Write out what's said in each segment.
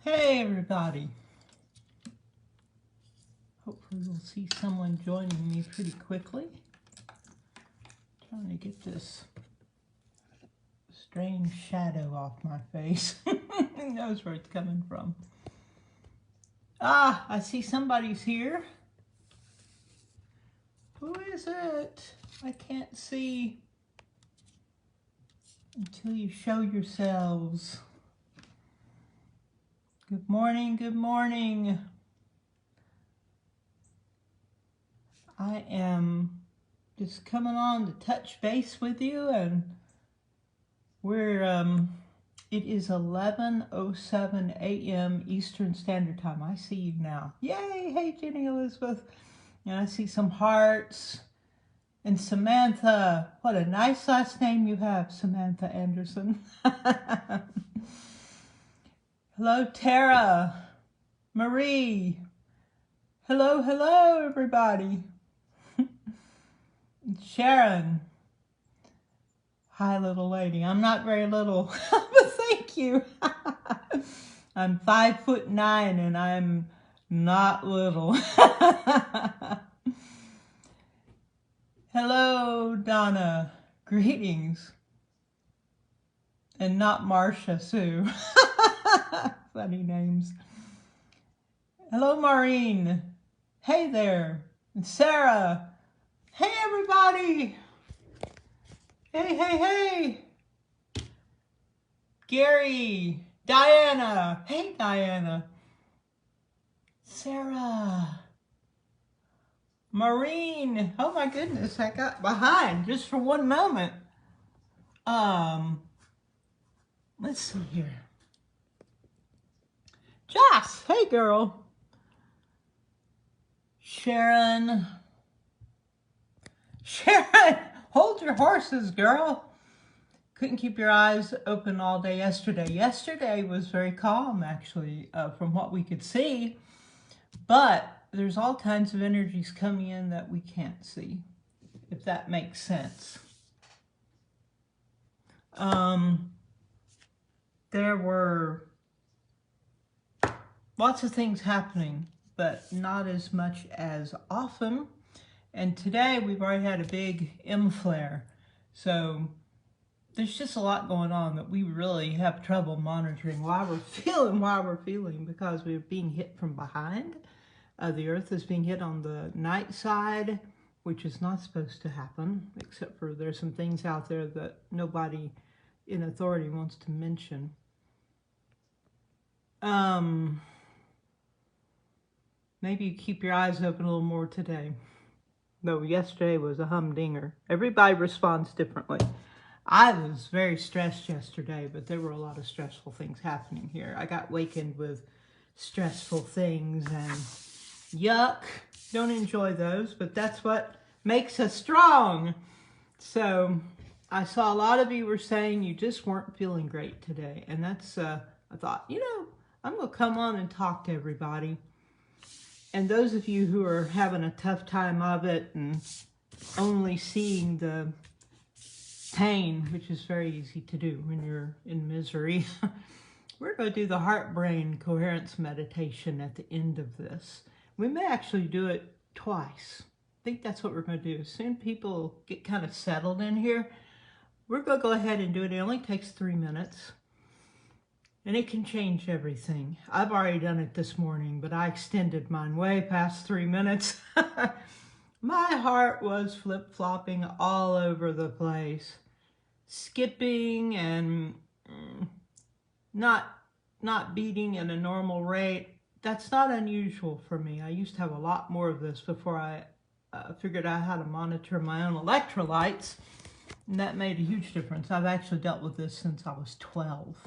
Hey everybody. Hopefully we'll see someone joining me pretty quickly. Trying to get this strange shadow off my face. Who knows where it's coming from? Ah, I see somebody's here. Who is it? I can't see until you show yourselves. Good morning, good morning. I am just coming on to touch base with you, and we're it is 11:07 a.m. Eastern Standard Time. I see you now. Yay! Hey, Jenny Elizabeth. And I see some hearts. And Samantha. What a nice last name you have, Samantha Anderson. Hello, Tara. Marie. Hello, hello, everybody. Sharon. Hi, little lady. I'm not very little, but thank you. I'm 5'9" and I'm not little. Hello, Donna. Greetings. And not Marcia Sue. Funny names. Hello, Maureen. Hey there. And Sarah. Hey, everybody. Hey, hey, hey. Gary. Diana. Hey, Diana. Sarah. Maureen. Oh, my goodness. I got behind just for one moment. Let's see here. Joss. Hey, girl. Sharon. Sharon. Hold your horses, girl. Couldn't keep your eyes open all day yesterday. Yesterday was very calm, actually, from what we could see. But there's all kinds of energies coming in that we can't see, if that makes sense. There were lots of things happening, but not as much as often. And today we've already had a big M flare. So there's just a lot going on that we really have trouble monitoring why we're feeling, because we're being hit from behind. The earth is being hit on the night side, which is not supposed to happen, except for there's some things out there that nobody in authority wants to mention. Maybe you keep your eyes open a little more today. Though yesterday was a humdinger. Everybody responds differently. I was very stressed yesterday, but there were a lot of stressful things happening here. I got wakened with stressful things and yuck. Don't enjoy those, but that's what makes us strong. So I saw a lot of you were saying you just weren't feeling great today. And that's, I thought, I'm going to come on and talk to everybody. And those of you who are having a tough time of it and only seeing the pain, which is very easy to do when you're in misery, we're going to do the heart-brain coherence meditation at the end of this. We may actually do it twice. I think that's what we're going to do. As soon as people get kind of settled in here, we're going to go ahead and do it. It only takes 3 minutes. And it can change everything. I've already done it this morning, but I extended mine way past 3 minutes. My heart was flip-flopping all over the place. Skipping and not beating at a normal rate. That's not unusual for me. I used to have a lot more of this before I figured out how to monitor my own electrolytes. And that made a huge difference. I've actually dealt with this since I was 12.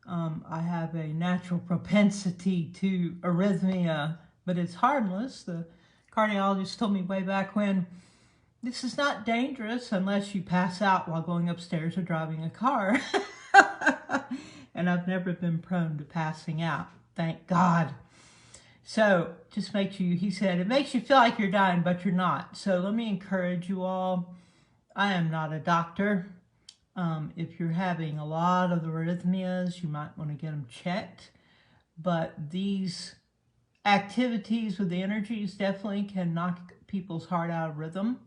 I have a natural propensity to arrhythmia, but it's harmless. The cardiologist told me way back when, this is not dangerous unless you pass out while going upstairs or driving a car. And I've never been prone to passing out, thank God. So just makes you, he said, it makes you feel like you're dying, but you're not. So let me encourage you all. I am not a doctor. If you're having a lot of the arrhythmias, you might want to get them checked. but these activities with the energies definitely can knock people's heart out of rhythm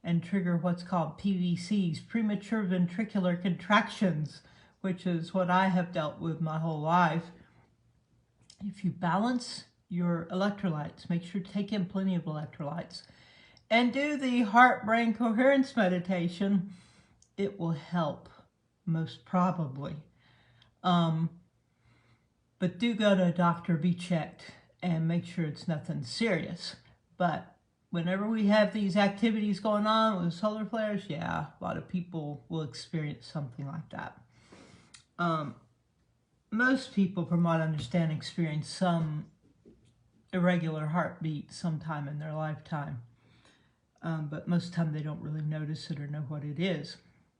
and trigger what's called PVCs, premature ventricular contractions, which is what I have dealt with my whole life. If you balance your electrolytes, make sure to take in plenty of electrolytes, and do the heart-brain coherence meditation, it will help, most probably. But do go to a doctor, be checked, and make sure it's nothing serious. But whenever we have these activities going on with solar flares, yeah, a lot of people will experience something like that. Most people, from what I understand, experience some irregular heartbeat sometime in their lifetime. But most of the time they don't really notice it or know what it is.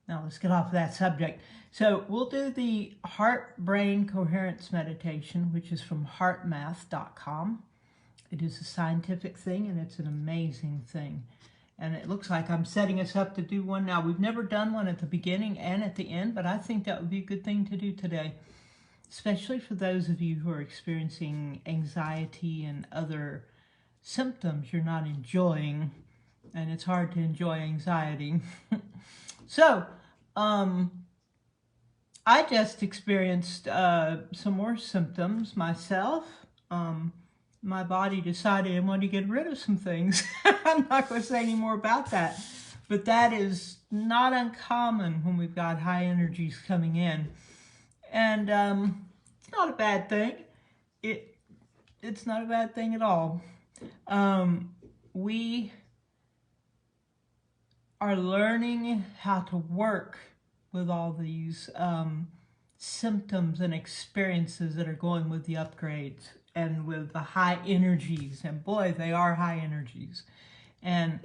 Now let's get off of that subject. So we'll do the heart-brain coherence meditation, which is from heartmath.com. It is a scientific thing, and it's an amazing thing. And it looks like I'm setting us up to do one now. We've never done one at the beginning and at the end, but I think that would be a good thing to do today, especially for those of you who are experiencing anxiety and other symptoms you're not enjoying, and it's hard to enjoy anxiety. So, I just experienced some more symptoms myself. My body decided it wanted to get rid of some things. I'm not going to say any more about that, but that is not uncommon when we've got high energies coming in. And it's not a bad thing. It's not a bad thing at all. We are learning how to work with all these symptoms and experiences that are going with the upgrades and with the high energies. And boy, they are high energies. And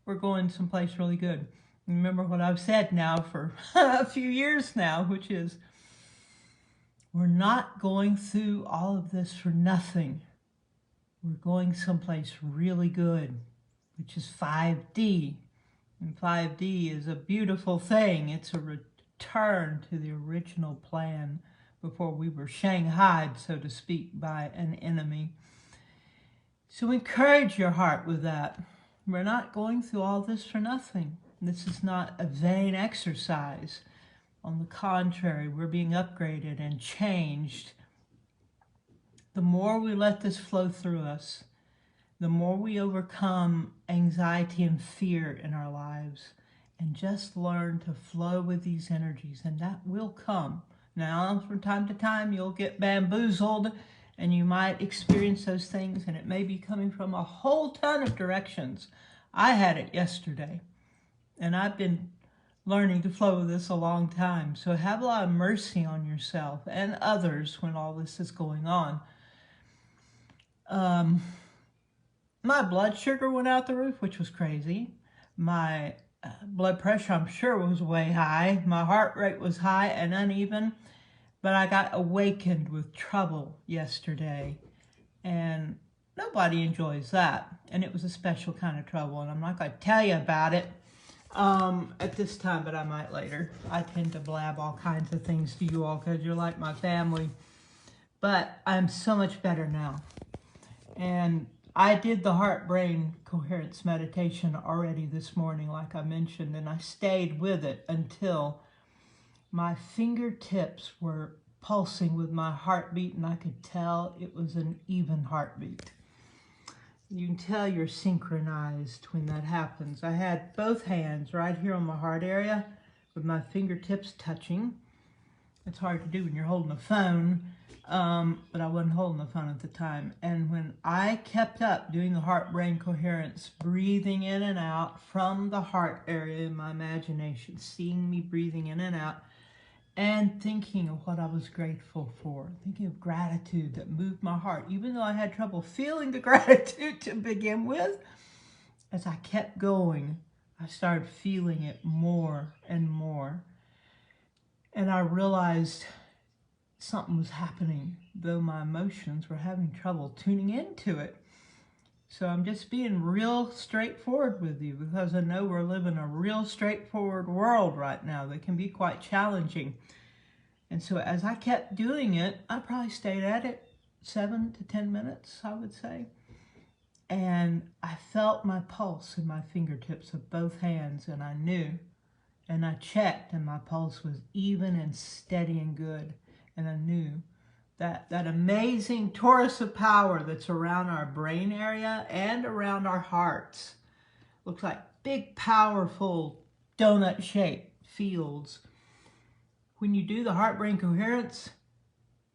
we're going someplace really good. Remember what I've said now for a few years now, which is we're not going through all of this for nothing. We're going someplace really good, which is 5D. And 5D is a beautiful thing. It's a return to the original plan before we were shanghaied, so to speak, by an enemy. So encourage your heart with that. We're not going through all this for nothing. This is not a vain exercise. On the contrary, we're being upgraded and changed. The more we let this flow through us, the more we overcome anxiety and fear in our lives and just learn to flow with these energies, and that will come. Now, from time to time, you'll get bamboozled and you might experience those things, and it may be coming from a whole ton of directions. I had it yesterday, and I've been learning to flow with this a long time. So have a lot of mercy on yourself and others when all this is going on. My blood sugar went out the roof, which was crazy. My blood pressure, I'm sure, was way high. My heart rate was high and uneven, but I got awakened with trouble yesterday, and nobody enjoys that. And it was a special kind of trouble, and I'm not going to tell you about it at this time, but I might later. I tend to blab all kinds of things to you all because you're like my family, but I'm so much better now. And I did the heart-brain coherence meditation already this morning, like I mentioned, and I stayed with it until my fingertips were pulsing with my heartbeat, and I could tell it was an even heartbeat. You can tell you're synchronized when that happens. I had both hands right here on my heart area with my fingertips touching. It's hard to do when you're holding a phone, but I wasn't holding the phone at the time. And when I kept up doing the heart-brain coherence, breathing in and out from the heart area in my imagination, seeing me breathing in and out, and thinking of what I was grateful for, thinking of gratitude that moved my heart, even though I had trouble feeling the gratitude to begin with. As I kept going, I started feeling it more and more. And I realized something was happening, though my emotions were having trouble tuning into it. So I'm just being real straightforward with you, because I know we're living a real straightforward world right now that can be quite challenging. And so as I kept doing it, I probably stayed at it 7 to 10 minutes, I would say. And I felt my pulse in my fingertips of both hands, and I knew. And I checked, and my pulse was even and steady and good. And I knew that amazing torus of power that's around our brain area and around our hearts. Looks like big, powerful, donut-shaped fields. When you do the heart-brain coherence,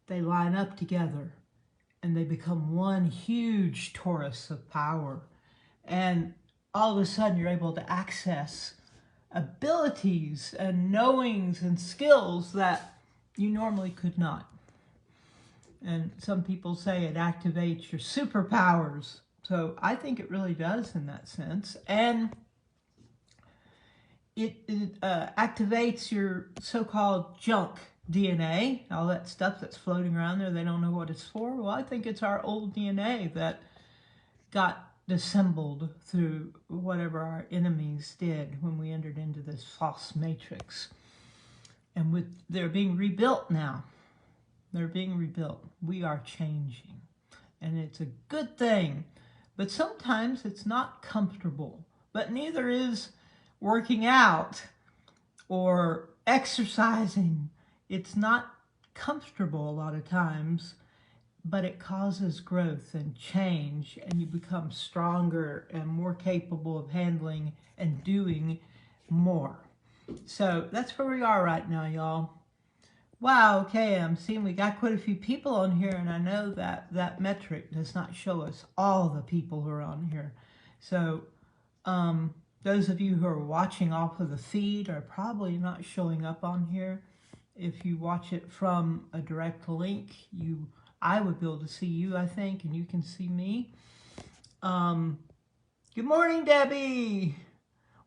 they line up together and they become one huge torus of power. And all of a sudden you're able to access abilities and knowings and skills that you normally could not. And some people say it activates your superpowers. So I think it really does in that sense. And it activates your so-called junk DNA, all that stuff that's floating around there. They don't know what it's for. Well, I think it's our old DNA that got dissembled through whatever our enemies did when we entered into this false matrix. And they're being rebuilt now. They're being rebuilt. We are changing. And it's a good thing. But sometimes it's not comfortable. But neither is working out or exercising. It's not comfortable a lot of times, but it causes growth and change, and you become stronger and more capable of handling and doing more. So that's where we are right now, y'all. Wow, okay, I'm seeing we got quite a few people on here, and I know that that metric does not show us all the people who are on here. So those of you who are watching off of the feed are probably not showing up on here. If you watch it from a direct link, I would be able to see you, I think, and you can see me. Good morning, Debbie.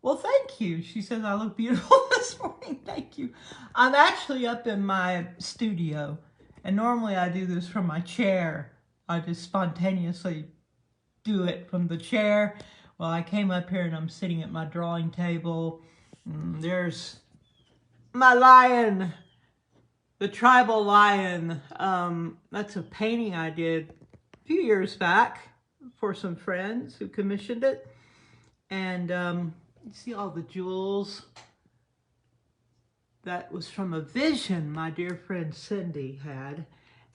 Well, thank you. She says I look beautiful this morning. Thank you. I'm actually up in my studio, and normally I do this from my chair. I just spontaneously do it from the chair. Well, I came up here and I'm sitting at my drawing table. There's my lion, the tribal lion. That's a painting I did a few years back for some friends who commissioned it. And you see all the jewels. That was from a vision my dear friend Cindy had.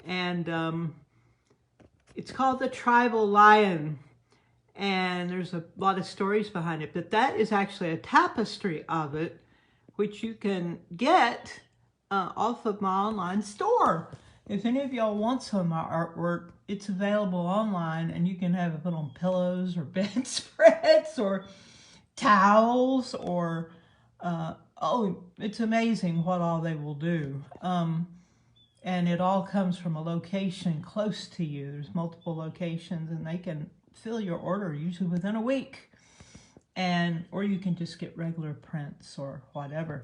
And it's called the Tribal Lion. And there's a lot of stories behind it. But that is actually a tapestry of it, which you can get off of my online store. If any of y'all want some of my artwork, it's available online, and you can have it put on pillows or bedspreads or towels or oh, it's amazing what all they will do. And it all comes from a location close to you. There's multiple locations, and they can fill your order usually within a week. Or you can just get regular prints or whatever.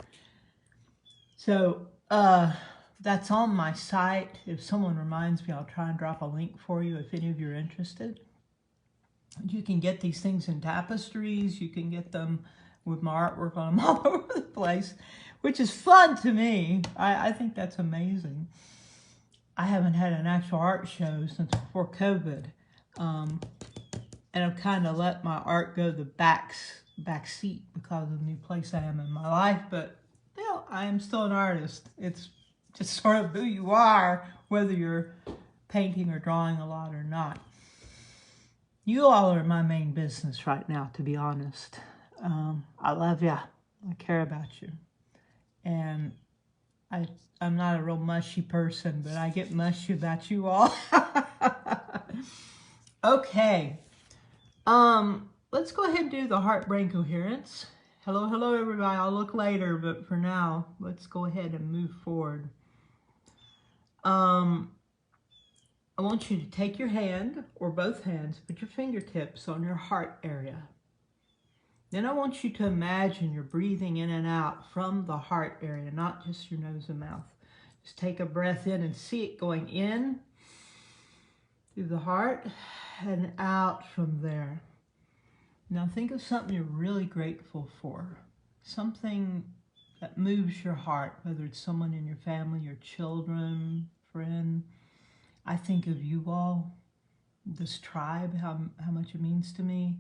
So that's on my site. If someone reminds me, I'll try and drop a link for you if any of you are interested. You can get these things in tapestries. You can get them with my artwork on them all over the place, which is fun to me. I think that's amazing. I haven't had an actual art show since before COVID. And I've kind of let my art go the back seat because of the new place I am in my life. But, you know, I am still an artist. It's just sort of who you are, whether you're painting or drawing a lot or not. You all are my main business right now, to be honest. I love ya. I care about you. And I'm not a real mushy person, but I get mushy about you all. Okay. Let's go ahead and do the heart-brain coherence. Hello, hello, everybody. I'll look later, but for now, let's go ahead and move forward. I want you to take your hand, or both hands, put your fingertips on your heart area. Then I want you to imagine you're breathing in and out from the heart area, not just your nose and mouth. Just take a breath in and see it going in through the heart and out from there. Now think of something you're really grateful for. Something that moves your heart, whether it's someone in your family, your children, friend. I think of you all, this tribe, how much it means to me.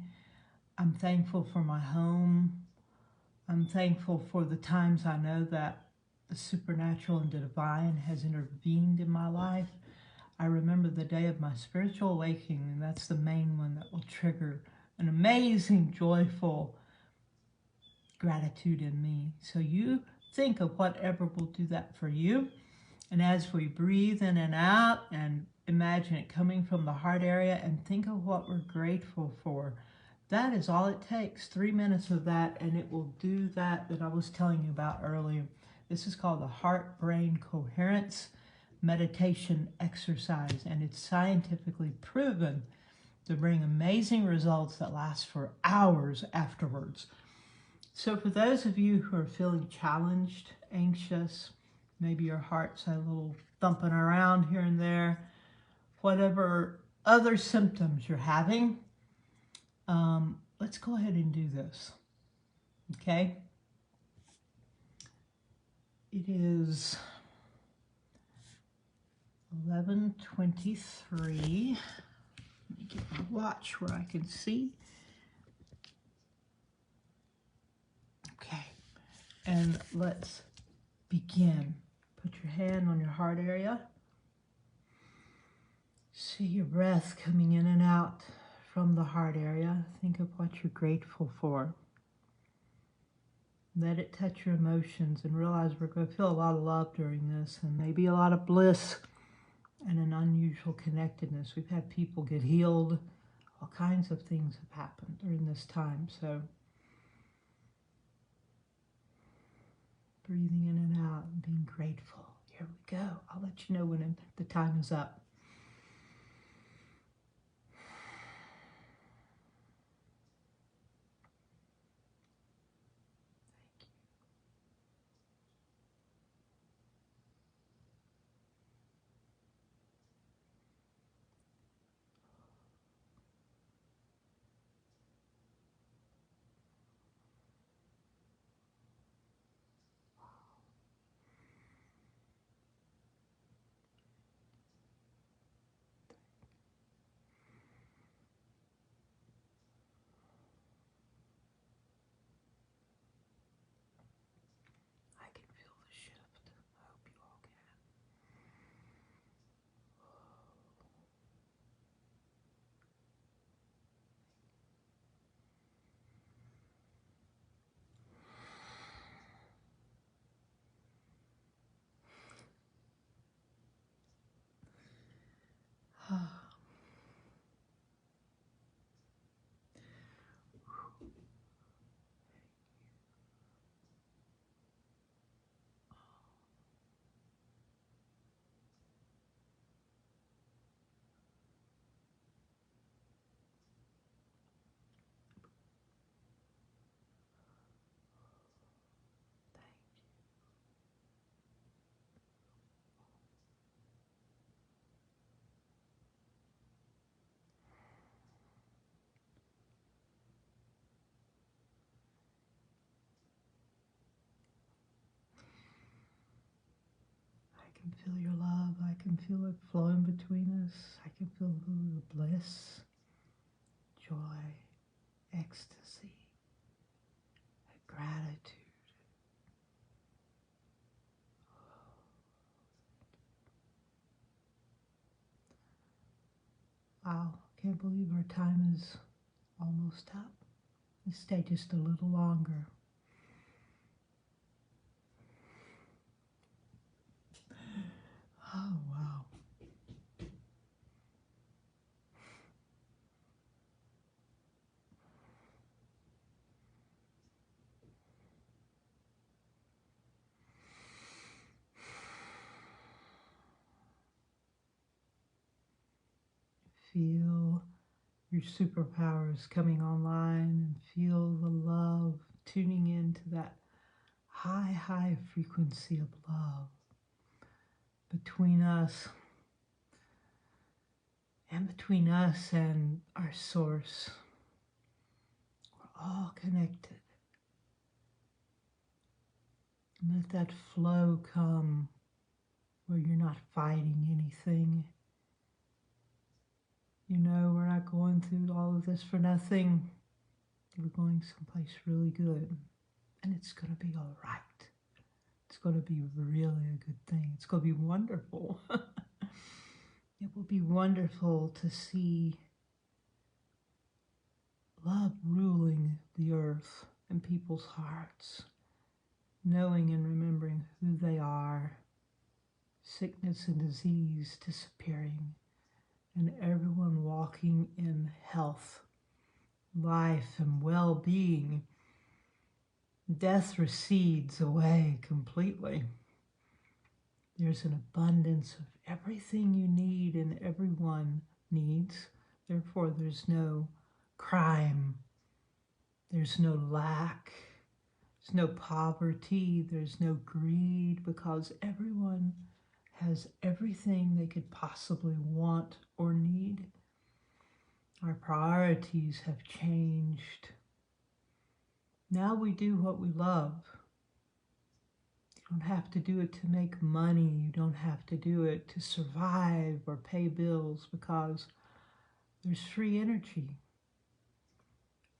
I'm thankful for my home. I'm thankful for the times I know that the supernatural and the divine has intervened in my life. I remember the day of my spiritual awakening, and that's the main one that will trigger an amazing, joyful gratitude in me. So you think of whatever will do that for you. And as we breathe in and out and imagine it coming from the heart area and think of what we're grateful for. That is all it takes, 3 minutes of that, and it will do that I was telling you about earlier. This is called the heart-brain coherence meditation exercise, and it's scientifically proven to bring amazing results that last for hours afterwards. So for those of you who are feeling challenged, anxious, maybe your heart's a little thumping around here and there, whatever other symptoms you're having, let's go ahead and do this, okay? It is 11:23. Let me get my watch where I can see. Okay, and let's begin. Put your hand on your heart area. See your breath coming in and out from the heart area. Think of what you're grateful for. Let it touch your emotions and realize we're going to feel a lot of love during this, and maybe a lot of bliss and an unusual connectedness. We've had people get healed. All kinds of things have happened during this time. So breathing in and out and being grateful. Here we go. I'll let you know when the time is up. I can feel the shift. I hope you all can. I can feel your love. I can feel it flowing between us. I can feel the bliss, joy, ecstasy, gratitude. Wow, can't believe our time is almost up. Let's stay just a little longer. Oh, wow. Feel your superpowers coming online and feel the love tuning into that high frequency of love between us and our source. We're all connected. Let that flow come where you're not fighting anything. You know, we're not going through all of this for nothing. We're going someplace really good. And it's going to be all right. It's going to be really a good thing. It's going to be wonderful. It will be wonderful to see love ruling the earth and people's hearts, knowing and remembering who they are, sickness and disease disappearing, and everyone walking in health, life, and well-being. Death recedes away completely. There's an abundance of everything you need and everyone needs. Therefore, there's no crime. There's no lack. There's no poverty. There's no greed, because everyone has everything they could possibly want or need. Our priorities have changed. Now we do what we love. You don't have to do it to make money. You don't have to do it to survive or pay bills, because there's free energy.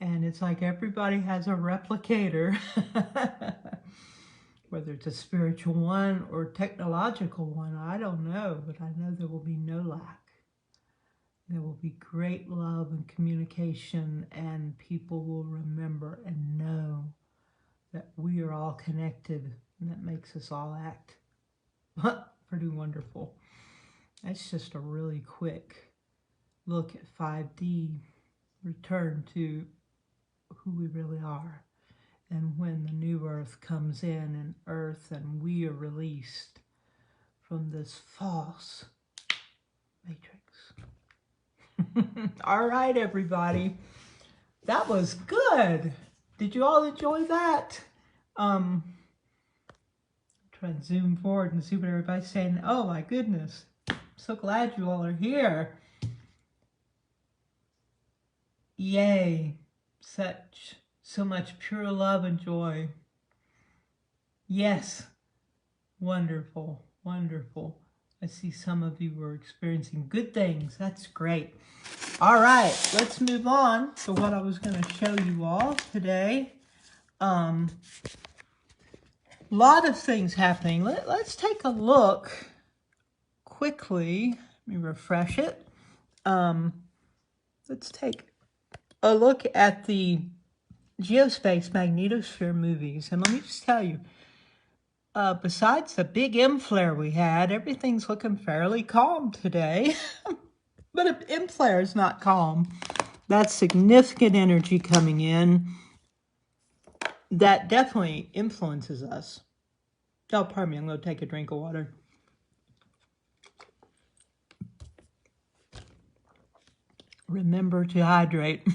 And it's like everybody has a replicator, whether it's a spiritual one or technological one, I don't know, but I know there will be no lack. There will be great love and communication, and people will remember and know that we are all connected, and that makes us all act pretty wonderful. That's just a really quick look at 5D, return to who we really are. And when the new earth comes in and we are released from this false matrix. All right, everybody. That was good. Did you all enjoy that? Try and zoom forward and see what everybody's saying. Oh my goodness. So glad you all are here. Yay. So much pure love and joy. Yes. Wonderful. Wonderful. I see some of you were experiencing good things. That's great. All right, let's move on to what I was going to show you all today. A lot of things happening. Let's take a look quickly. Let me refresh it. Let's take a look at the Geospace Magnetosphere movies. And let me just tell you, besides the big M flare we had, everything's looking fairly calm today. But if M flare is not calm, that's significant energy coming in that definitely influences us. Oh, pardon me, I'm going to take a drink of water. Remember to hydrate.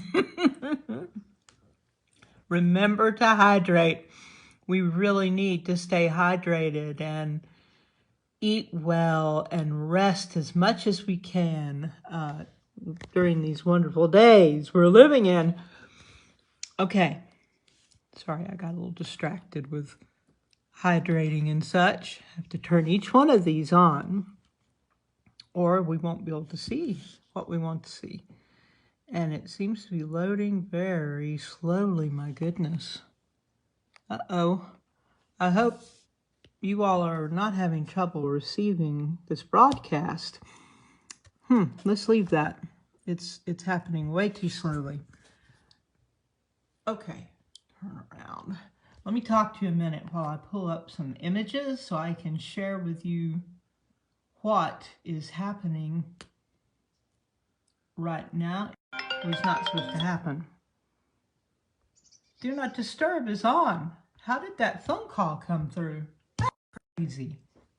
Remember to hydrate. We really need to stay hydrated and eat well and rest as much as we can during these wonderful days we're living in. Okay. Sorry, I got a little distracted with hydrating and such. I have to turn each one of these on, or we won't be able to see what we want to see. And it seems to be loading very slowly, my goodness. Uh-oh. I hope you all are not having trouble receiving this broadcast. Let's leave that. It's happening way too slowly. Okay, turn around. Let me talk to you a minute while I pull up some images so I can share with you what is happening right now. It was not supposed to happen. Do not disturb is on. How did that phone call come through? That's crazy.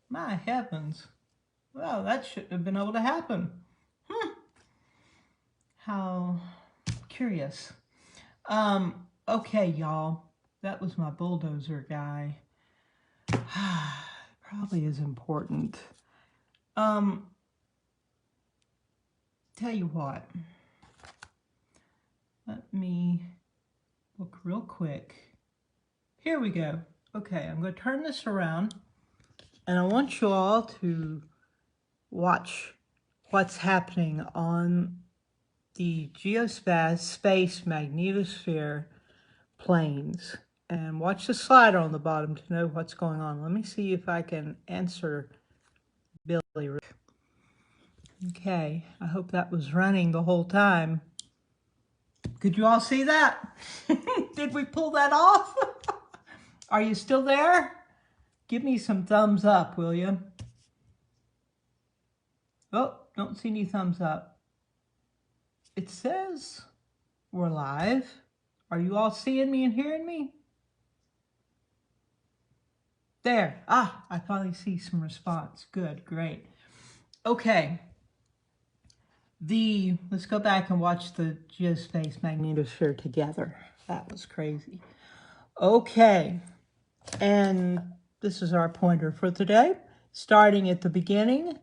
My heavens. Well, that shouldn't have been able to happen. How curious. Okay, y'all. That was my bulldozer guy. Probably is important. Tell you what. Let me look real quick. Here we go. Okay, I'm going to turn this around, and I want you all to watch what's happening on the geospace magnetosphere planes. And watch the slider on the bottom to know what's going on. Let me see if I can answer Billy. Okay, I hope that was running the whole time. Could you all see that? Did we pull that off? Are you still there? Give me some thumbs up, will you? Oh, don't see any thumbs up. It says we're live. Are you all seeing me and hearing me? There. Ah, I finally see some response. Good, great. Okay. Let's go back and watch the geospace magnetosphere together. That was crazy. Okay. And this is our pointer for today. Starting at the beginning.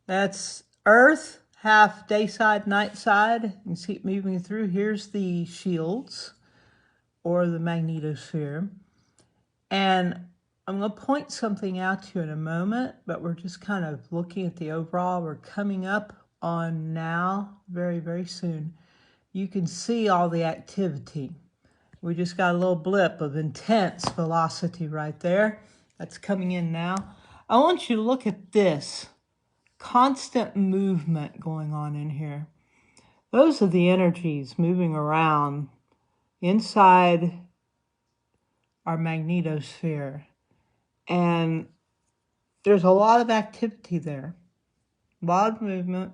That's Earth, half day side, night side. You can see it moving through. Here's the shields, or the magnetosphere. And I'm going to point something out to you in a moment, but we're just kind of looking at the overall. We're coming up on now, very, very soon. You can see all the activity. We just got a little blip of intense velocity right there. That's coming in now. I want you to look at this. Constant movement going on in here. Those are the energies moving around inside our magnetosphere. And there's a lot of activity there. A lot of movement.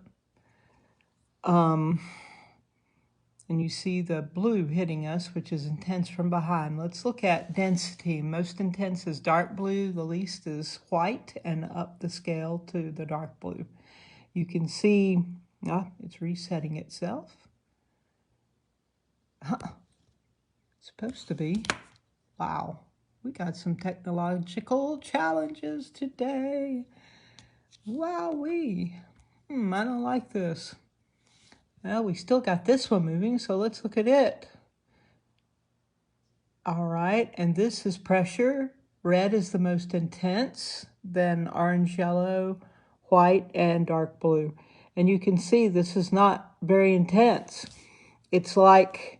And you see the blue hitting us, which is intense from behind. Let's look at density. Most intense is dark blue. The least is white, and up the scale to the dark blue. You can see, it's resetting itself. It's supposed to be. Wow, we got some technological challenges today. Wowee. I don't like this. Well, we still got this one moving, so let's look at it. All right, and this is pressure. Red is the most intense, then orange, yellow, white, and dark blue. And you can see this is not very intense. It's like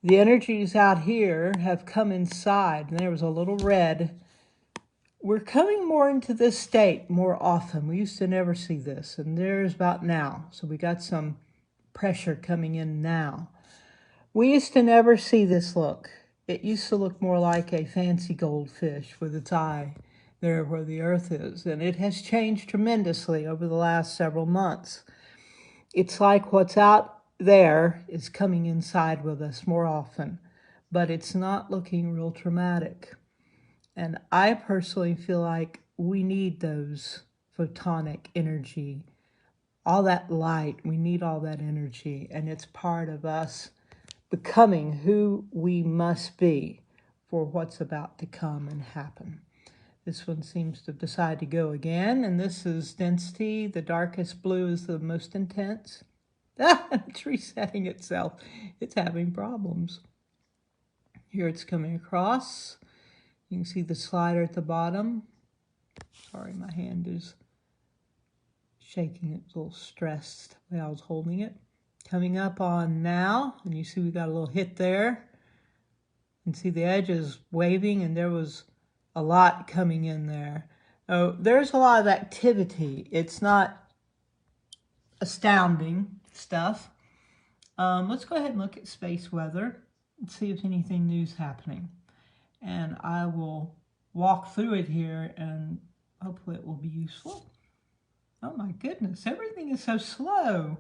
the energies out here have come inside, and there was a little red. We're coming more into this state more often. We used to never see this, and there's about now. So we got some pressure coming in now. We used to never see this look. It used to look more like a fancy goldfish with its eye there where the Earth is, and it has changed tremendously over the last several months. It's like what's out there is coming inside with us more often, but it's not looking real traumatic. And I personally feel like we need those photonic energy, all that light. We need all that energy, and it's part of us becoming who we must be for what's about to come and happen. This one seems to decide to go again, and this is density. The darkest blue is the most intense. It's resetting itself. It's having problems. Here it's coming across. You can see the slider at the bottom. Sorry, my hand is shaking. It's a little stressed the way I was holding it. Coming up on now, and you see we got a little hit there. You can see the edge is waving, and there was a lot coming in there. Oh, there's a lot of activity. It's not astounding stuff. Let's go ahead and look at space weather and see if anything new's happening. And I will walk through it here, and hopefully it will be useful. Oh my goodness, everything is so slow.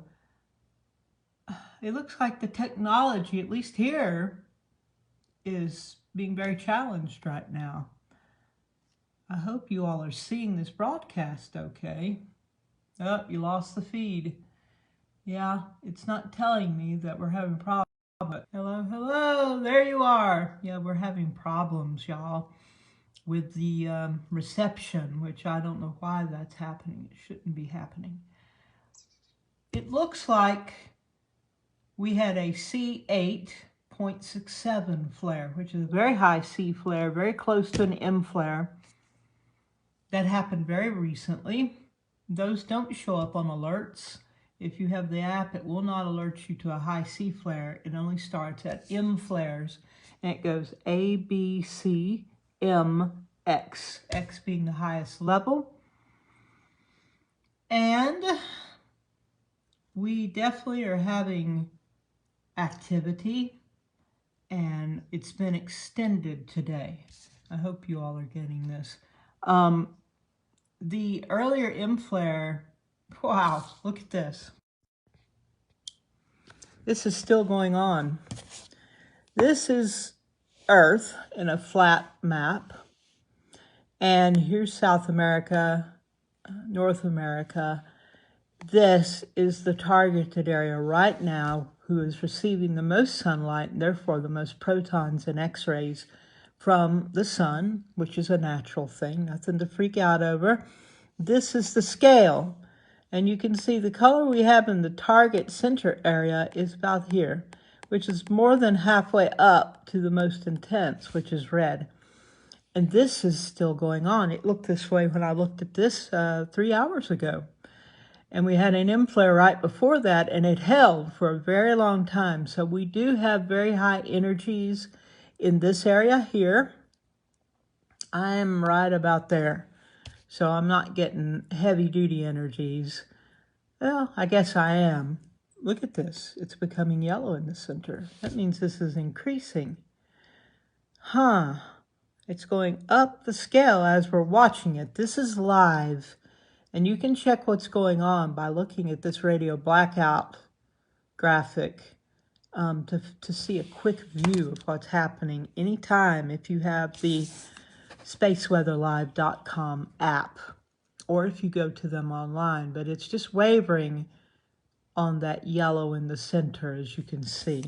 It looks like the technology, at least here, is being very challenged right now. I hope you all are seeing this broadcast okay. Oh, you lost the feed. Yeah, it's not telling me that we're having problems. Hello, hello, there you are. Yeah, we're having problems, y'all, with the reception, which I don't know why that's happening. It shouldn't be happening. It looks like we had a C8 0.67 flare, which is a very high C flare, very close to an M flare. That happened very recently. Those don't show up on alerts. If you have the app, it will not alert you to a high C flare. It only starts at M flares, and it goes A, B, C, M, X, X being the highest level. And we definitely are having activity, and it's been extended today. I hope you all are getting this. The earlier M flare, wow, look at this. This is still going on. This is Earth in a flat map. And here's South America, North America. This is the targeted area right now who is receiving the most sunlight and therefore the most protons and X-rays from the sun, which is a natural thing, nothing to freak out over. This is the scale. And you can see the color we have in the target center area is about here, which is more than halfway up to the most intense, which is red. And this is still going on. It looked this way when I looked at this 3 hours ago. And we had an M flare right before that, and it held for a very long time. So we do have very high energies in this area here. I am right about there. So I'm not getting heavy-duty energies. Well, I guess I am. Look at this. It's becoming yellow in the center. That means this is increasing. Huh. It's going up the scale as we're watching it. This is live. And you can check what's going on by looking at this radio blackout graphic to see a quick view of what's happening anytime if you have the spaceweatherlive.com app or if you go to them online. But it's just wavering on that yellow in the center, as you can see.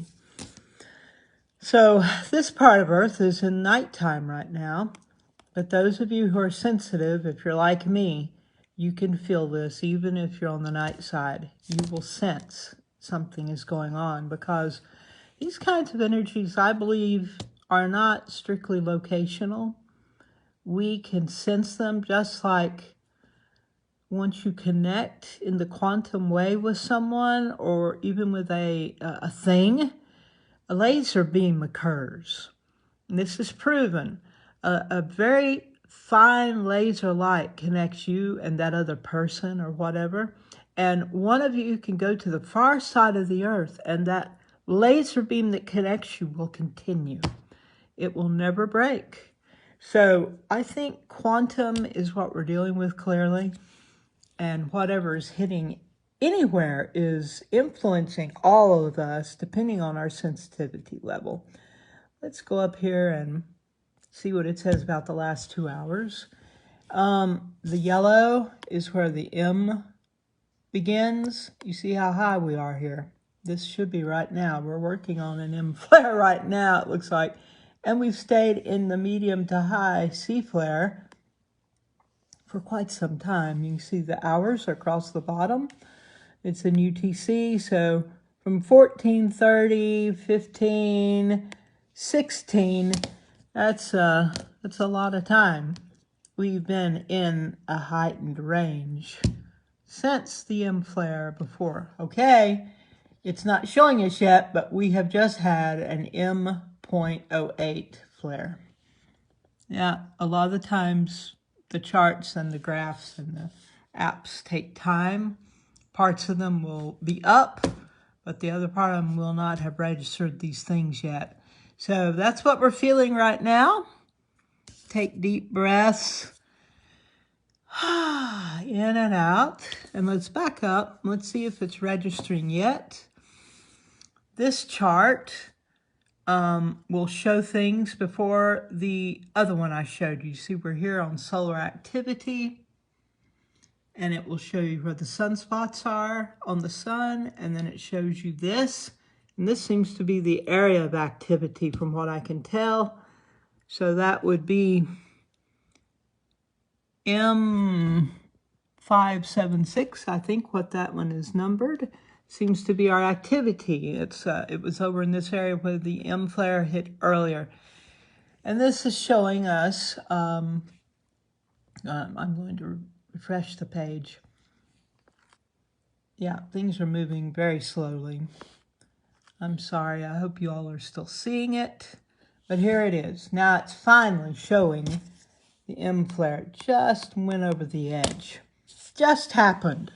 So this part of Earth is in nighttime right now. But those of you who are sensitive, if you're like me, you can feel this even if you're on the night side. You will sense something is going on because these kinds of energies, I believe, are not strictly locational. We can sense them just like once you connect in the quantum wave with someone or even with a thing, a laser beam occurs. And this is proven. A very fine laser light connects you and that other person or whatever. And one of you can go to the far side of the earth and that laser beam that connects you will continue. It will never break. So I think quantum is what we're dealing with clearly. And whatever is hitting anywhere is influencing all of us depending on our sensitivity level. Let's go up here and see what it says about the last 2 hours. The yellow is where the M begins. You see how high we are here. This should be right now. We're working on an M flare right now, it looks like. And we've stayed in the medium to high C flare for quite some time. You can see the hours across the bottom. It's in UTC, so from 14:30, 15, 16, that's a lot of time. We've been in a heightened range since the M flare before. Okay, it's not showing us yet, but we have just had an M.08 flare. Yeah, a lot of the times the charts and the graphs and the apps take time. Parts of them will be up, but the other part of them will not have registered these things yet. So that's what we're feeling right now. Take deep breaths. In and out. And let's back up. Let's see if it's registering yet. This chart will show things before the other one I showed you. See, we're here on solar activity. And it will show you where the sunspots are on the sun. And then it shows you this. And this seems to be the area of activity from what I can tell. So that would be M576, I think what that one is numbered. seems to be our activity. It was over in this area where the M flare hit earlier. And this is showing us, I'm going to refresh the page. Yeah, things are moving very slowly. I'm sorry, I hope you all are still seeing it. But here it is. Now it's finally showing the M flare. It just went over the edge. Just happened.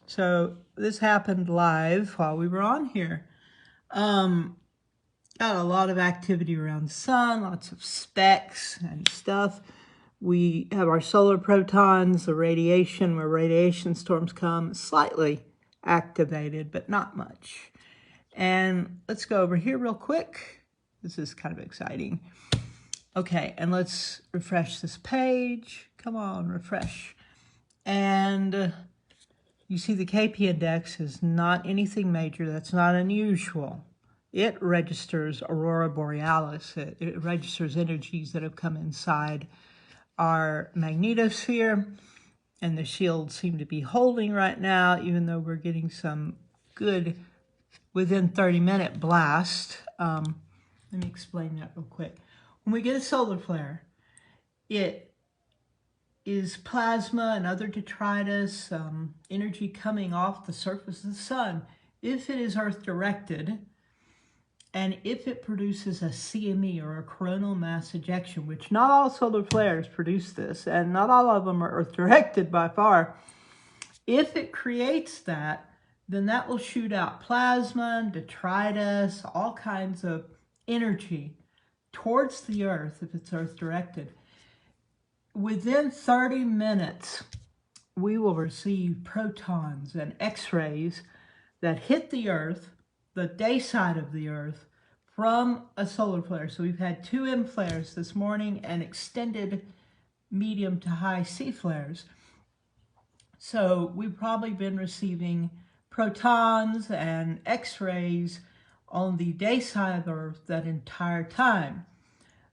So this happened live while we were on here. Got a lot of activity around the sun, lots of specks and stuff. We have our solar protons, the radiation, where radiation storms come, slightly activated, but not much. And let's go over here real quick. This is kind of exciting. Okay, and let's refresh this page. Come on, refresh. And you see the KP index is not anything major. That's not unusual. It registers aurora borealis. It registers energies that have come inside our magnetosphere, and the shields seem to be holding right now, even though we're getting some good within 30-minute blast. Let me explain that real quick. When we get a solar flare, it is plasma and other detritus, energy coming off the surface of the sun. If it is Earth-directed, and if it produces a CME, or a coronal mass ejection, which not all solar flares produce this, and not all of them are Earth-directed by far, if it creates that, then that will shoot out plasma, detritus, all kinds of energy towards the Earth if it's Earth-directed. Within 30 minutes, we will receive protons and X-rays that hit the Earth, the day side of the Earth, from a solar flare. So we've had 2 M flares this morning and extended medium to high C flares. So we've probably been receiving protons and X-rays on the day side of the Earth that entire time,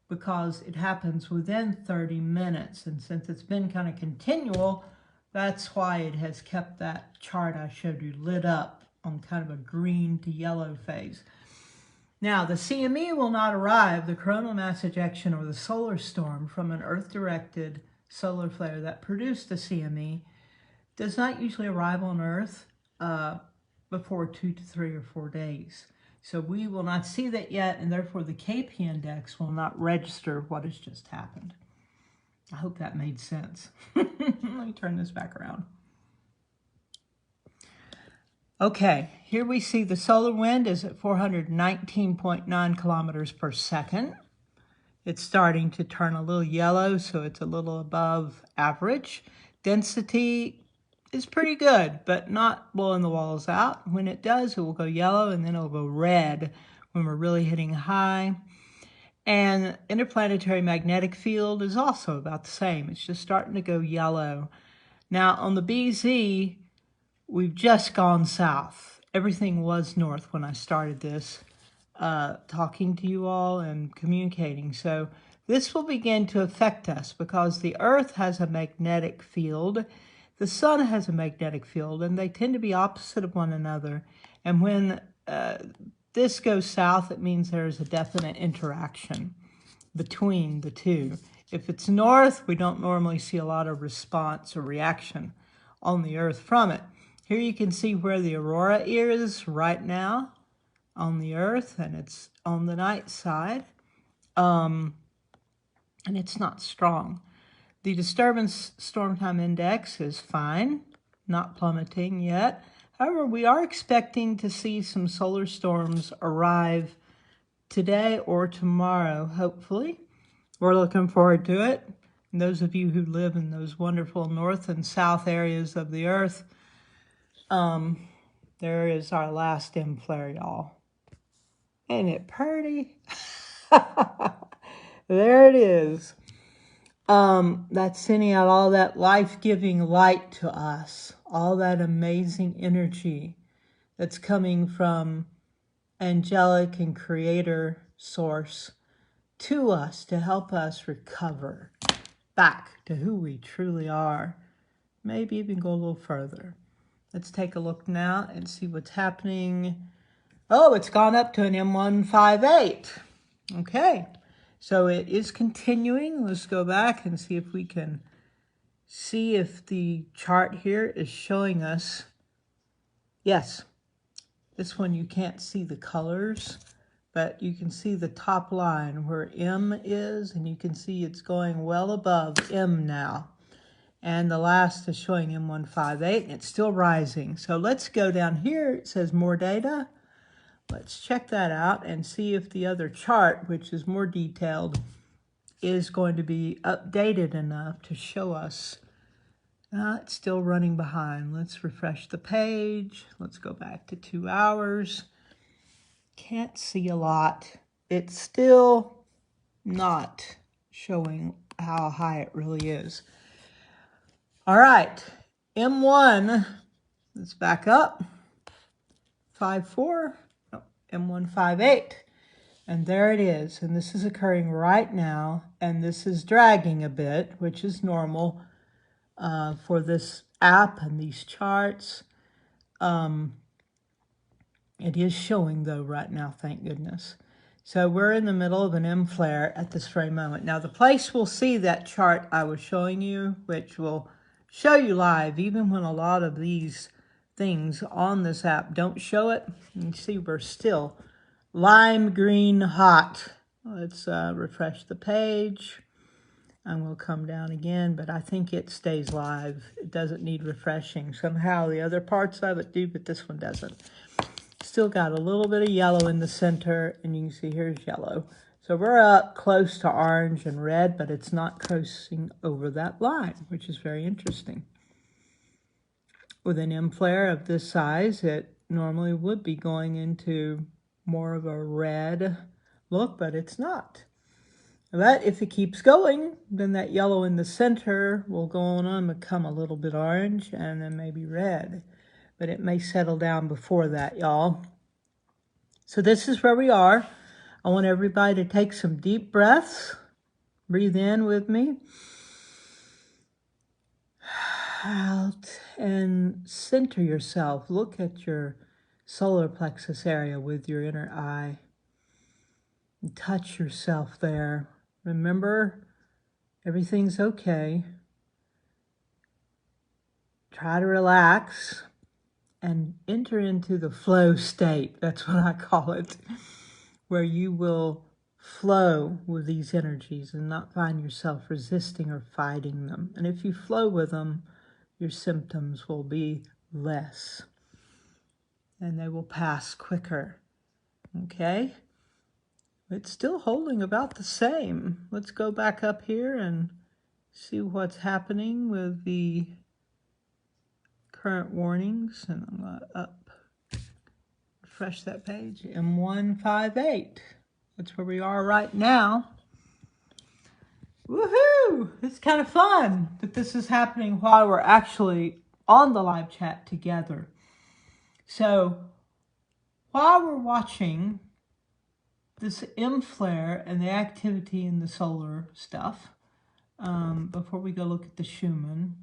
because it happens within 30 minutes. And since it's been kind of continual, that's why it has kept that chart I showed you lit up on kind of a green to yellow phase. Now, the CME will not arrive, the coronal mass ejection or the solar storm from an Earth-directed solar flare that produced the CME does not usually arrive on Earth before 2 to 3 or 4 days. So we will not see that yet, and therefore the KP index will not register what has just happened. I hope that made sense. Let me turn this back around. Okay, here we see the solar wind is at 419.9 kilometers per second. It's starting to turn a little yellow, so it's a little above average. Density is pretty good, but not blowing the walls out. When it does, it will go yellow, and then it'll go red when we're really hitting high. And interplanetary magnetic field is also about the same. It's just starting to go yellow. Now, on the BZ, we've just gone south. Everything was north when I started this, talking to you all and communicating. So this will begin to affect us because the Earth has a magnetic field. The sun has a magnetic field, and they tend to be opposite of one another. And when this goes south, it means there's a definite interaction between the two. If it's north, we don't normally see a lot of response or reaction on the Earth from it. Here you can see where the aurora is right now on the Earth, and it's on the night side, and it's not strong. The disturbance storm time index is fine, not plummeting yet. However, we are expecting to see some solar storms arrive today or tomorrow, hopefully. We're looking forward to it. And those of you who live in those wonderful north and south areas of the Earth, there is our last M flare, y'all. Ain't it pretty? There it is. That's sending out all that life-giving light to us, all that amazing energy that's coming from angelic and creator source to us to help us recover back to who we truly are. Maybe even go a little further. Let's take a look now and see what's happening. Oh, it's gone up to an M158. Okay, so it is continuing. Let's go back and see if we can see if the chart here is showing us. Yes, this one you can't see the colors, but you can see the top line where M is, and you can see it's going well above M now. And the last is showing M158, and it's still rising. So let's go down here. It says more data. Let's check that out and see if the other chart, which is more detailed, is going to be updated enough to show us. It's still running behind. Let's refresh the page. Let's go back to 2 hours. Can't see a lot. It's still not showing how high it really is. All right, M1, let's back up, 54, no, M158, and there it is, and this is occurring right now, and this is dragging a bit, which is normal for this app and these charts. It is showing though right now, thank goodness. So we're in the middle of an M flare at this very moment. Now the place we'll see that chart I was showing you, which will show you live, even when a lot of these things on this app don't show it. You see we're still lime green hot. Let's refresh the page. And we'll come down again, but I think it stays live. It doesn't need refreshing. Somehow the other parts of it do, but this one doesn't. Still got a little bit of yellow in the center, and you can see here's yellow. So we're up close to orange and red, but it's not crossing over that line, which is very interesting. With an M flare of this size, it normally would be going into more of a red look, but it's not. But if it keeps going, then that yellow in the center will go on and become a little bit orange and then maybe red. But it may settle down before that, y'all. So this is where we are. I want everybody to take some deep breaths. Breathe in with me. Out and center yourself. Look at your solar plexus area with your inner eye. And touch yourself there. Remember, everything's okay. Try to relax and enter into the flow state. That's what I call it, where you will flow with these energies and not find yourself resisting or fighting them. And if you flow with them, your symptoms will be less and they will pass quicker. Okay? It's still holding about the same. Let's go back up here and see what's happening with the current warnings. And I'm going to refresh that page. M158. That's where we are right now. Woohoo! It's kind of fun that this is happening while we're actually on the live chat together. So while we're watching this M flare and the activity in the solar stuff, before we go look at the Schumann,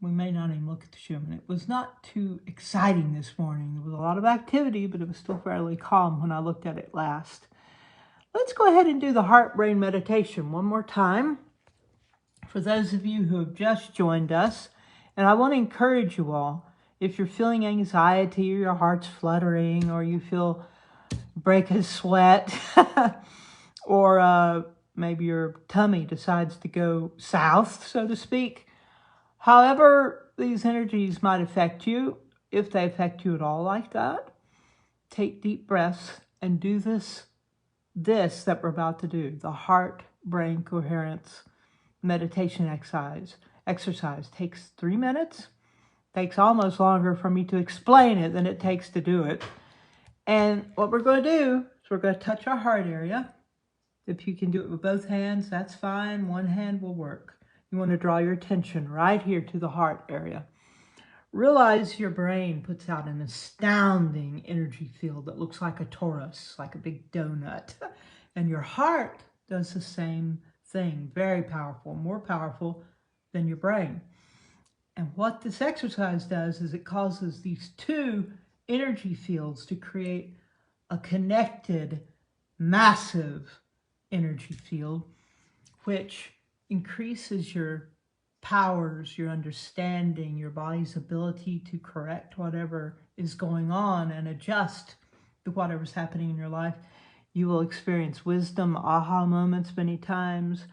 we may not even look at the Schumann. It was not too exciting this morning. There was a lot of activity, but it was still fairly calm when I looked at it last. Let's go ahead and do the heart-brain meditation one more time for those of you who have just joined us. And I want to encourage you all, if you're feeling anxiety or your heart's fluttering or you feel break a sweat or maybe your tummy decides to go south, so to speak, however these energies might affect you, if they affect you at all like that, take deep breaths and do this that we're about to do, the heart-brain coherence meditation exercise takes 3 minutes. Takes almost longer for me to explain it than it takes to do it. And what we're going to do is we're going to touch our heart area. If you can do it with both hands, that's fine. One hand will work. You want to draw your attention right here to the heart area. Realize your brain puts out an astounding energy field that looks like a torus, like a big donut. And your heart does the same thing. Very powerful, more powerful than your brain. And what this exercise does is it causes these two energy fields to create a connected, massive energy field, which increases your powers, your understanding, your body's ability to correct whatever is going on and adjust to whatever's happening in your life. You will experience wisdom, aha moments many times.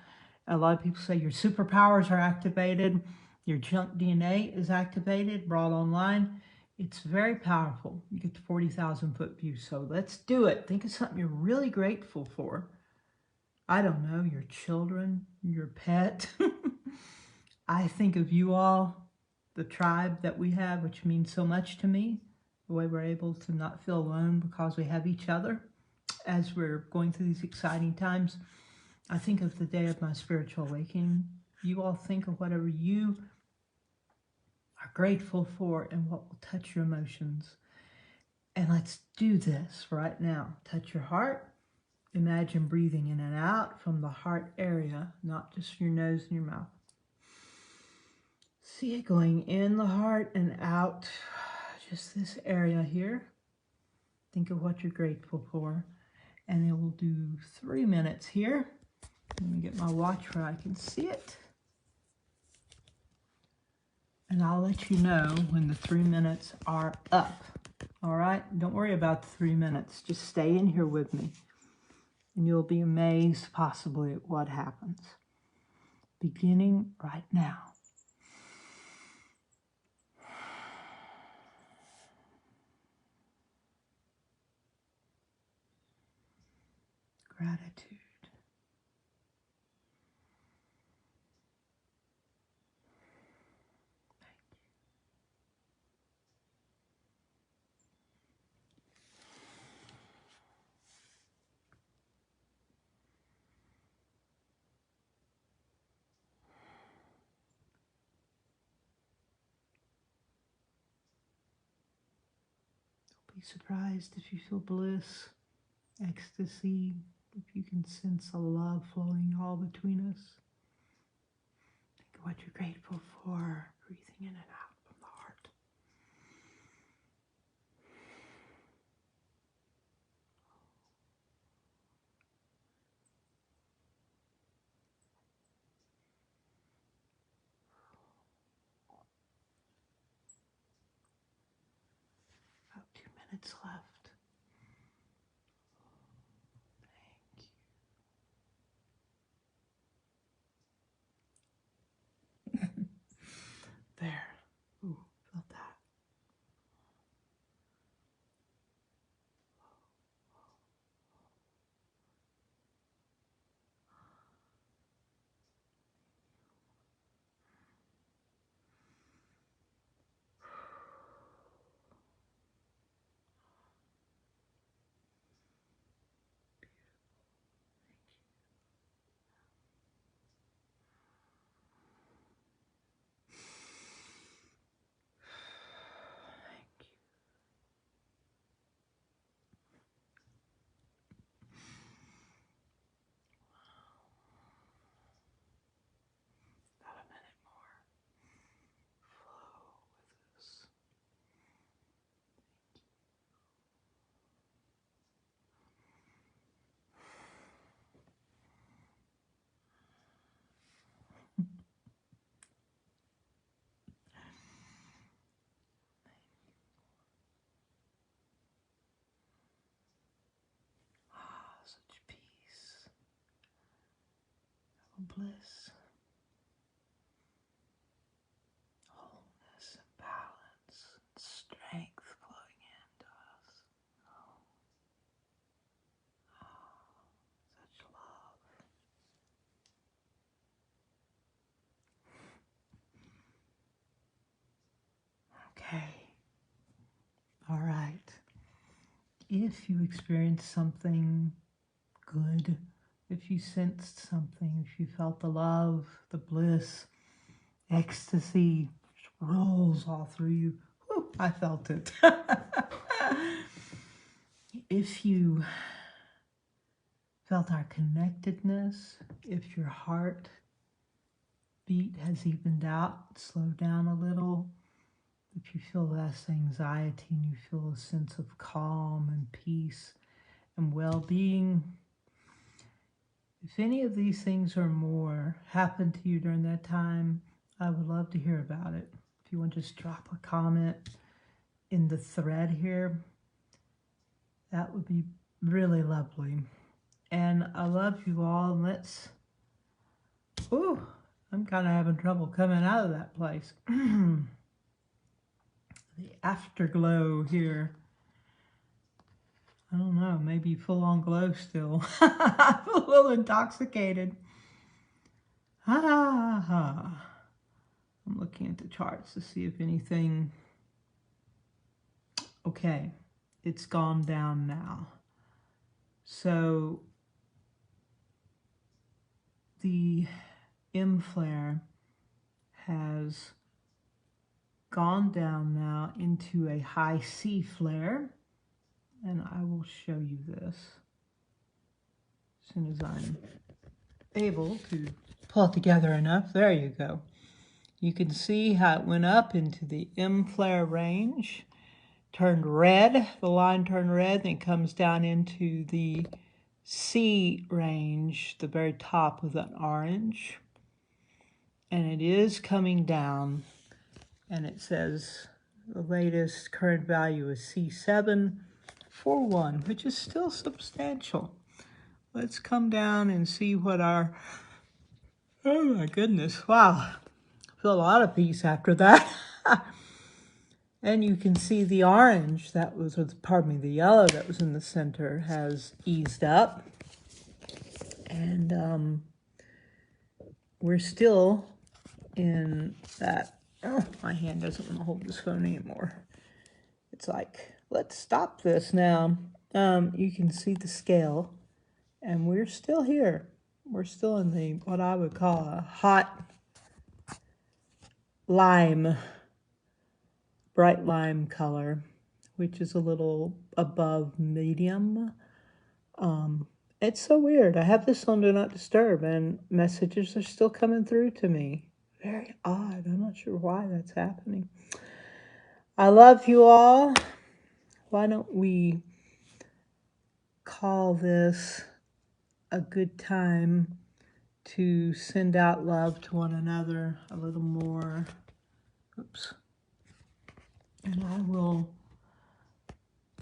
A lot of people say your superpowers are activated, your junk DNA is activated, brought online. It's very powerful. You get the 40,000 foot view. So let's do it. Think of something you're really grateful for. I don't know, your children, your pet. I think of you all, the tribe that we have, which means so much to me, the way we're able to not feel alone because we have each other as we're going through these exciting times. I think of the day of my spiritual awakening. You all think of whatever you are grateful for and what will touch your emotions. And let's do this right now. Touch your heart. Imagine breathing in and out from the heart area, not just your nose and your mouth. See it going in the heart and out, just this area here. Think of what you're grateful for. And then we'll do 3 minutes here. Let me get my watch where I can see it. And I'll let you know when the 3 minutes are up. All right? Don't worry about the 3 minutes. Just stay in here with me. And you'll be amazed possibly at what happens. Beginning right now. Gratitude. Be surprised if you feel bliss, ecstasy, if you can sense a love flowing all between us. Think of what you're grateful for, breathing in and out from the heart. About 2 minutes left. Thank you. There. Ooh, felt that. About a minute more. Flow with us. Ah, such peace, bliss, wholeness, and balance, and strength flowing into us. Such love. Okay. All right. If you experience something good, if you sensed something, if you felt the love, the bliss, ecstasy just rolls all through you. Whew, I felt it. If you felt our connectedness, if your heart beat has evened out, slowed down a little. If you feel less anxiety and you feel a sense of calm and peace and well-being, if any of these things or more happened to you during that time, I would love to hear about it. If you want to just drop a comment in the thread here, that would be really lovely. And I love you all. And let's, ooh, I'm kind of having trouble coming out of that place. The afterglow here. I don't know, maybe full on glow still. I'm a little intoxicated. I'm looking at the charts to see if anything. Okay, it's gone down now. So the M flare has gone down now into a high C flare, and I will show you this as soon as I'm able to pull it together enough. There you go. You can see how it went up into the M flare range, turned red, the line turned red, then it comes down into the C range, the very top with an orange. And it is coming down, and it says the latest current value is C741, which is still substantial. Let's come down and see what our, oh my goodness, wow. I feel a lot of peace after that. And you can see the orange that was, pardon me, the yellow that was in the center has eased up. And we're still in that, oh, my hand doesn't want to hold this phone anymore. It's like, let's stop this now. You can see the scale, and we're still here. We're still in the, what I would call a hot lime, bright lime color, which is a little above medium. It's so weird. I have this on Do Not Disturb, and messages are still coming through to me. Very odd. I'm not sure why that's happening. I love you all. Why don't we call this a good time to send out love to one another a little more. Oops. And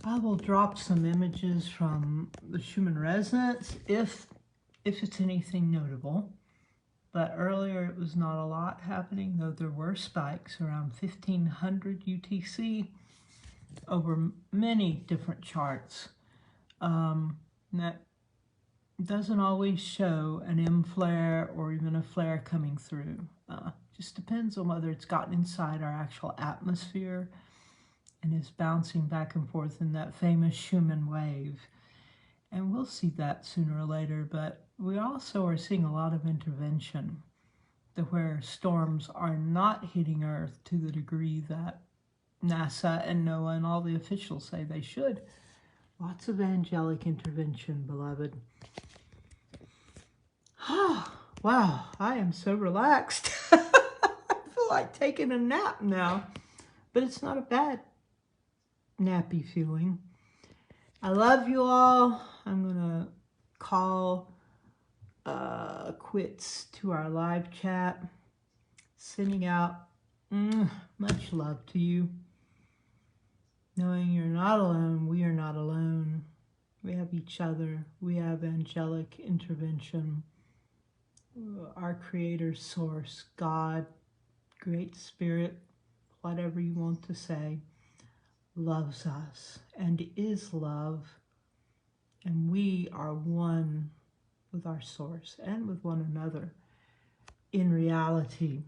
I will drop some images from the Schumann resonance if it's anything notable. But earlier it was not a lot happening, though there were spikes around 1500 UTC over many different charts. That doesn't always show an M flare or even a flare coming through. Just depends on whether it's gotten inside our actual atmosphere and is bouncing back and forth in that famous Schumann wave. And we'll see that sooner or later, but we also are seeing a lot of intervention to where storms are not hitting Earth to the degree that NASA and NOAA and all the officials say they should. Lots of angelic intervention, beloved. Oh, wow, I am so relaxed. I feel like taking a nap now, but it's not a bad nappy feeling. I love you all. I'm gonna call quits to our live chat, sending out much love to you, knowing you're not alone. We are not alone. We have each other. We have angelic intervention. Our creator, source, God, great spirit, whatever you want to say, loves us and is love, and we are one with our source and with one another in reality.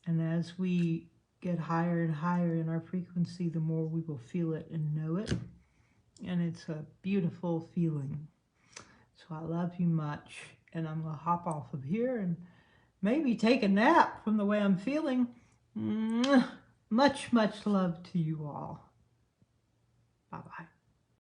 And as we get higher and higher in our frequency, the more we will feel it and know it, and it's a beautiful feeling. So I love you much, and I'm gonna hop off of here and maybe take a nap from the way I'm feeling. Much love to you all. Bye-bye.